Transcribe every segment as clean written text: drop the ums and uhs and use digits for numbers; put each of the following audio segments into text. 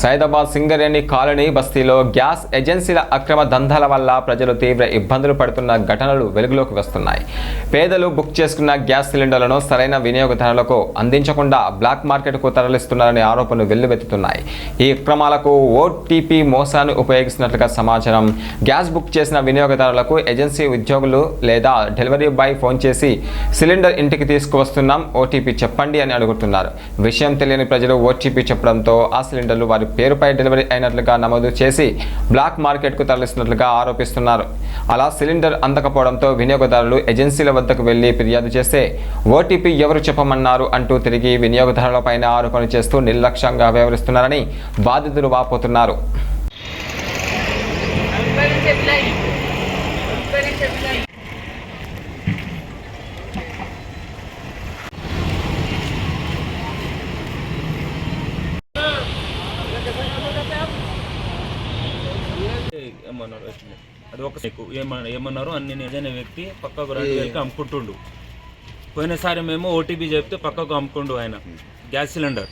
Saidabad Singareni colony బస్తీలో gas ఏజెన్సీల అక్రమ దందాల వల్ల ప్రజలు తీవ్ర ఇబ్బందులు పడుతున్న ఘటనలు వెలుగులోకి వస్తున్నాయి. పేదలు బుక్ చేసుకున్న గ్యాస్ సిలిండర్లను సరైన వినియోగదారులకు అందించకుండా బ్లాక్ మార్కెట్కు తరలిస్తున్నారనే ఆరోపణలు వెల్లువెత్తుతున్నాయి. ఈ అక్రమాలకు ఓటీపీ మోసాన్ని ఉపయోగిస్తున్నట్లుగా సమాచారం. గ్యాస్ బుక్ చేసిన వినియోగదారులకు ఏజెన్సీ ఉద్యోగులు లేదా డెలివరీ బాయ్ ఫోన్ చేసి సిలిండర్ ఇంటికి తీసుకువస్తున్నాం, ఓటీపీ చెప్పండి అని అడుగుతున్నారు. విషయం తెలియని ప్రజలు ఓటీపీ చెప్పడంతో ఆ సిలిండర్లు వారి పేరుపై డెలివరీ అయినట్లుగా నమోదు చేసి బ్లాక్ మార్కెట్కు తరలిస్తున్నట్లుగా ఆరోపిస్తున్నారు. అలా సిలిండర్ అందకపోవడంతో వినియోగదారులు ఏజెన్సీల వద్దకు వెళ్లి ఫిర్యాదు చేస్తే ఓటీపీ ఎవరు చెప్పమన్నారు అంటూ తిరిగి వినియోగదారులపైన ఆరోపణలు చేస్తూ నిర్లక్ష్యంగా వ్యవహరిస్తున్నారని బాధితులు వాపోతున్నారు. అది ఒక ఏమన్నారు అన్ని నిజమైన వ్యక్తి పక్కకు వెళ్ళి అమ్ముకుంటుండు. పోయినసారి మేము ఓటీపీ చెప్తే పక్కకు అమ్ముకుండు ఆయన గ్యాస్ సిలిండర్.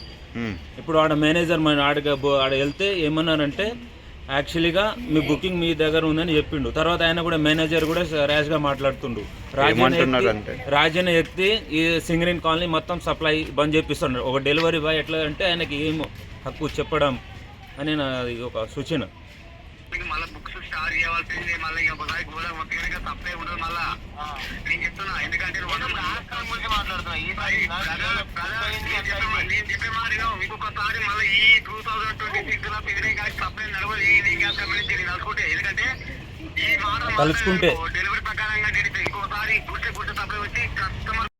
ఇప్పుడు ఆడ మేనేజర్ ఆడ వెళ్తే ఏమన్నారంటే యాక్చువల్గా మీ బుకింగ్ మీ దగ్గర ఉందని చెప్పిండు. తర్వాత ఆయన కూడా మేనేజర్ కూడా ర్యాష్గా మాట్లాడుతుండు. రాజన్న ఎక్కి ఈ సింగరేణి కాలనీ మొత్తం సప్లై బంద్ చేపిస్తున్నాడు. ఒక డెలివరీ బాయ్ ఎట్లా అంటే ఆయనకి ఏం హక్కు చెప్పడం అని నా ఒక సూచన. మళ్ళీ బుక్స్ స్టార్ట్ చేయవలసింది, మళ్ళీ ఒకసారి గోదావరి తప్పే ఉండదు. మళ్ళా నేను చెప్తున్నా, ఎందుకంటే నేను చెప్పే మాట మీకు ఒకసారి మళ్ళీ ఈ 2026 లో పిగడే కానీ సప్లై నడవదు. ఏది గ్యాస్ కంపెనీ నడుచుకుంటే, ఎందుకంటే ఈ మాట తలుచుకుంటే డెలివరీ ప్రకారంగా ఇంకోసారి గుట్టే సప్లై వచ్చి కస్టమర్